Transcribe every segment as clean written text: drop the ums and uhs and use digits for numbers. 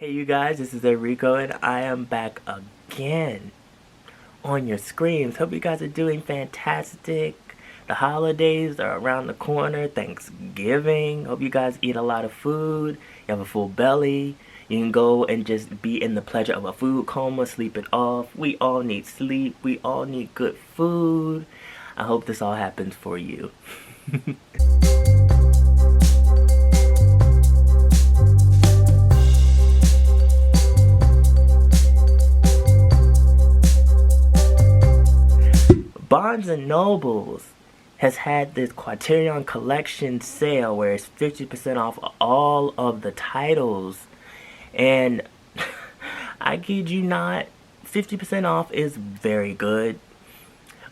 Hey you guys, this is Erico and I am back again on your screens. Hope you guys are doing fantastic. The holidays are around the corner. Thanksgiving. Hope you guys eat a lot of food. You have a full belly. You can go and just be in the pleasure of a food coma, sleep it off. We all need sleep. We all need good food. I hope this all happens for you. Barnes and Nobles has had this Criterion Collection sale where it's 50% off all of the titles. And I kid you not, 50% off is very good.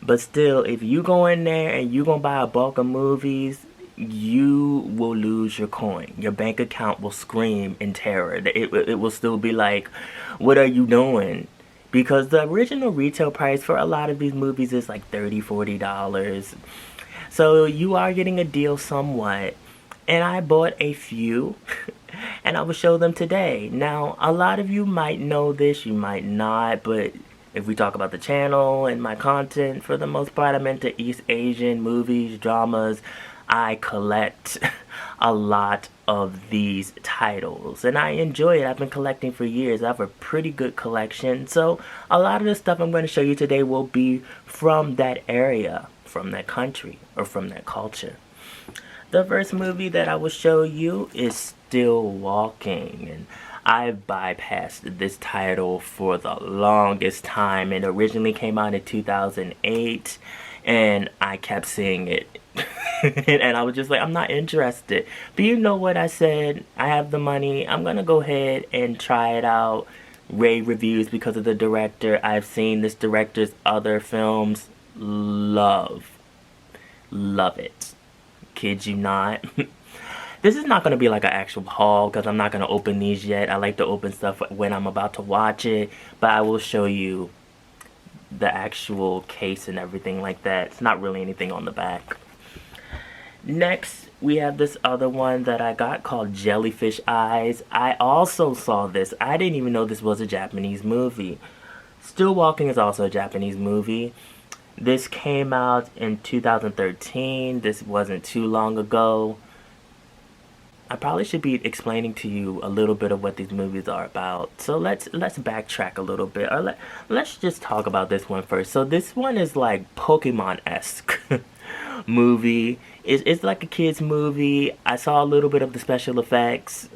But still, if you go in there and you gonna buy a bulk of movies, you will lose your coin. Your bank account will scream in terror. It will still be like, what are you doing? Because the original retail price for a lot of these movies is like $30, $40. So you are getting a deal somewhat. And I bought a few. And I will show them today. Now, a lot of you might know this, you might not. But if we talk about the channel and my content, for the most part, I'm into East Asian movies, dramas. I collect a lot of these titles and I enjoy it. I've been collecting for years. I have a pretty good collection. So a lot of the stuff I'm going to show you today will be from that area, from that country, or from that culture. The first movie that I will show you is Still Walking, and I've bypassed this title for the longest time. It originally came out in 2008 and I kept seeing it and I was just like, I'm not interested. But you know what I said? I have the money. I'm gonna go ahead and try it out. Rave reviews because of the director. I've seen this director's other films. Love it. Kid you not. This is not gonna be like an actual haul because I'm not gonna open these yet. I like to open stuff when I'm about to watch it, but I will show you the actual case and everything like that. It's not really anything on the back. Next, we have this other one that I got called Jellyfish Eyes. I also saw this. I didn't even know this was a Japanese movie. Still Walking is also a Japanese movie. This came out in 2013. This wasn't too long ago. I probably should be explaining to you a little bit of what these movies are about. So let's backtrack a little bit. Or let's just talk about this one first. So this one is like Pokemon-esque movie. It's like a kid's movie. I saw a little bit of the special effects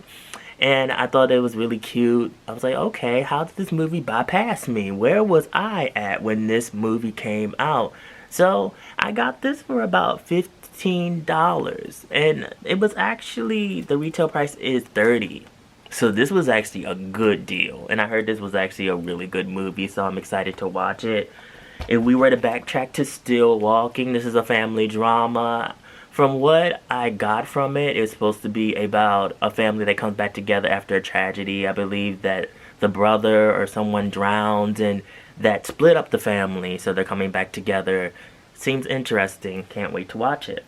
and I thought it was really cute. I was like, okay, how did this movie bypass me? Where was I at when this movie came out? So I got this for about $15, and it was actually, the retail price is $30. So this was actually a good deal, and I heard this was actually a really good movie, so I'm excited to watch it. If we were to backtrack to Still Walking, this is a family drama. From what I got from it, it's supposed to be about a family that comes back together after a tragedy. I believe that the brother or someone drowned and that split up the family, so they're coming back together. Seems interesting. Can't wait to watch it.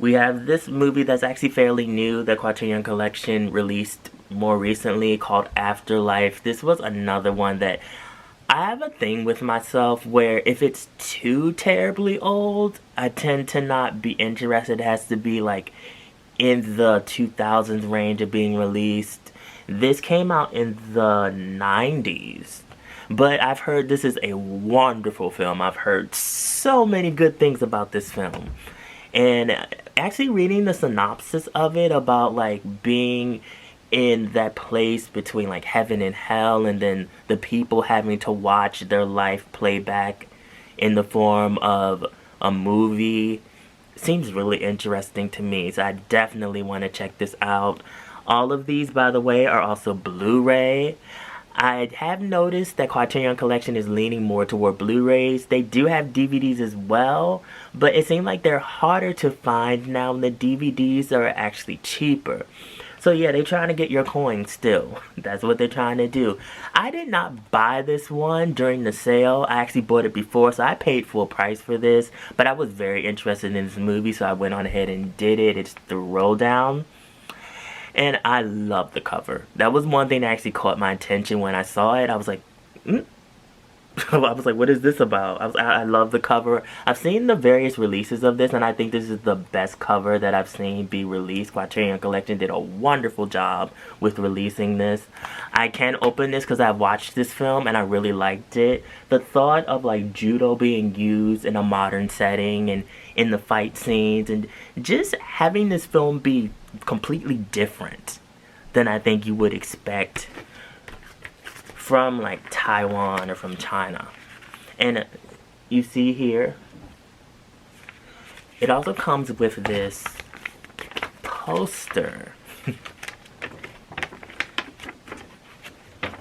We have this movie that's actually fairly new that Quaternion Collection released more recently called Afterlife. This was another one that I have a thing with myself where if it's too terribly old, I tend to not be interested. It has to be like in the 2000s range of being released. This came out in the 90s. But I've heard this is a wonderful film. I've heard so many good things about this film. And actually reading the synopsis of it about like being in that place between like heaven and hell, and then the people having to watch their life play back in the form of a movie, seems really interesting to me. So I definitely want to check this out. All of these, by the way, are also Blu-ray. I have noticed that Criterion Collection is leaning more toward Blu-rays. They do have DVDs as well, but it seems like they're harder to find now, and the DVDs are actually cheaper. So yeah, they're trying to get your coin still. That's what they're trying to do. I did not buy this one during the sale. I actually bought it before, so I paid full price for this. But I was very interested in this movie, so I went on ahead and did it. It's The Rolldown. And I love the cover. That was one thing that actually caught my attention when I saw it. I was like, I was like, what is this about? I love the cover. I've seen the various releases of this, and I think this is the best cover that I've seen be released. Criterion Collection did a wonderful job with releasing this. I can't open this because I've watched this film and I really liked it. The thought of like judo being used in a modern setting and in the fight scenes, and just having this film be completely different than I think you would expect from like Taiwan or from China. And you see here, it also comes with this poster,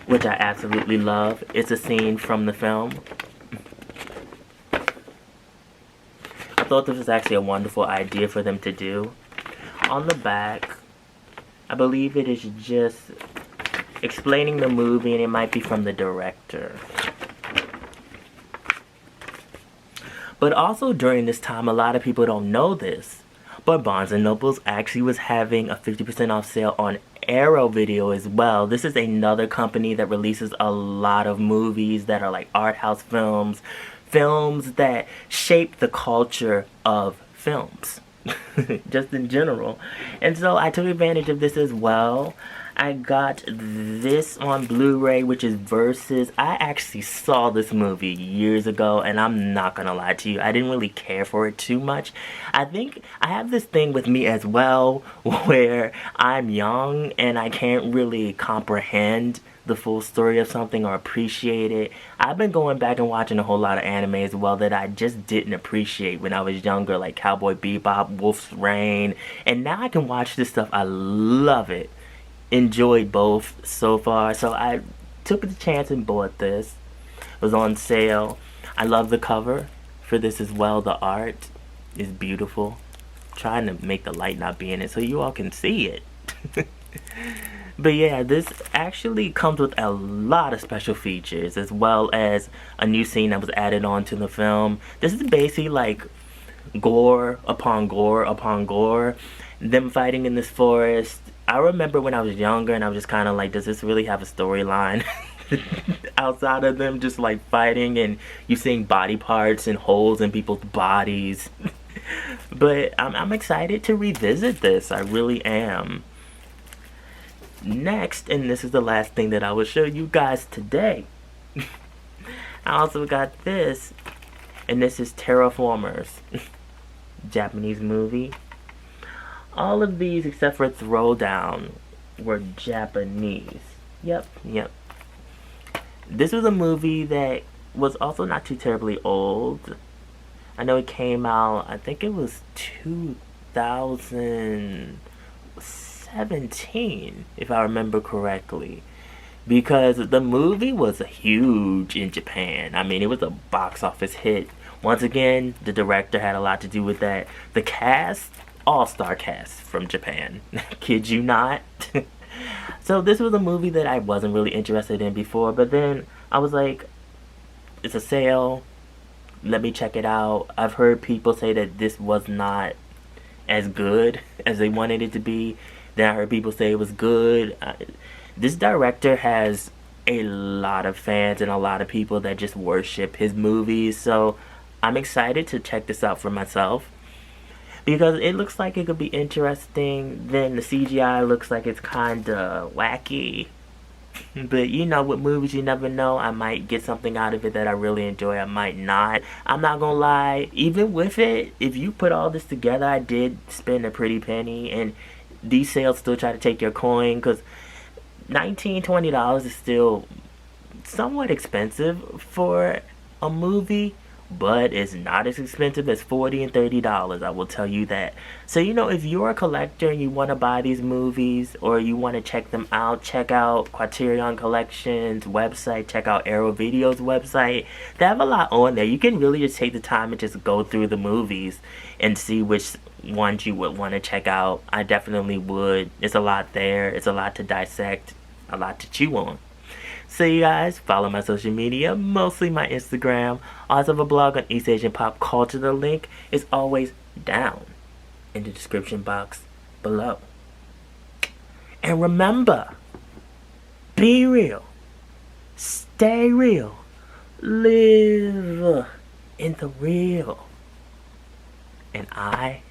which I absolutely love. It's a scene from the film. I thought this was actually a wonderful idea for them to do. On the back, I believe it is just explaining the movie, and it might be from the director. But also during this time, a lot of people don't know this, but Barnes & Nobles actually was having a 50% off sale on Arrow Video as well. This is another company that releases a lot of movies that are like art house films, films that shape the culture of films, just in general. And so I took advantage of this as well. I got this on Blu-ray, which is Versus. I actually saw this movie years ago, and I'm not gonna lie to you, I didn't really care for it too much. I think I have this thing with me as well, where I'm young and I can't really comprehend the full story of something or appreciate it. I've been going back and watching a whole lot of anime as well that I just didn't appreciate when I was younger, like Cowboy Bebop, Wolf's Rain, and now I can watch this stuff. I love it. Enjoyed both so far, so I took the chance and bought this. It was on sale. I love the cover for this as well. The art is beautiful. Trying to make the light not be in it so you all can see it. But yeah, this actually comes with a lot of special features, as well as a new scene that was added on to the film. This is basically like gore upon gore upon gore. Them fighting in this forest. I remember when I was younger and I was just kind of like, does this really have a storyline? Outside of them just like fighting and you seeing body parts and holes in people's bodies. But I'm excited to revisit this. I really am. Next, and this is the last thing that I will show you guys today. I also got this, and this is Terraformers. Japanese movie. All of these except for Throwdown were Japanese. Yep. This was a movie that was also not too terribly old. I know it came out, I think it was 2017, if I remember correctly. Because the movie was huge in Japan. I mean, it was a box office hit. Once again, the director had a lot to do with that. The cast, all-star cast from Japan. Kid you not. So this was a movie that I wasn't really interested in before, but then I was like, it's a sale, let me check it out. I've heard people say that this was not as good as they wanted it to be. Then I heard people say it was good. This director has a lot of fans and a lot of people that just worship his movies, so I'm excited to check this out for myself. Because it looks like it could be interesting. Then the CGI looks like it's kinda wacky. But you know, with movies you never know. I might get something out of it that I really enjoy. I might not. I'm not gonna lie. Even with it, if you put all this together, I did spend a pretty penny. And these sales still try to take your coin. Because $19, $20 is still somewhat expensive for a movie. But it's not as expensive as $40 and $30, I will tell you that. So, you know, if you're a collector and you want to buy these movies or you want to check them out, check out Criterion Collection's website, check out Arrow Video's website. They have a lot on there. You can really just take the time and just go through the movies and see which ones you would want to check out. I definitely would. It's a lot there. It's a lot to dissect, a lot to chew on. So you guys, follow my social media, mostly my Instagram. I also have a blog on East Asian pop culture. The link is always down in the description box below. And remember, be real, stay real, live in the real. And I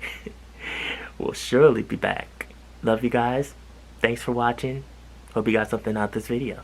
will surely be back. Love you guys. Thanks for watching. Hope you got something out of this video.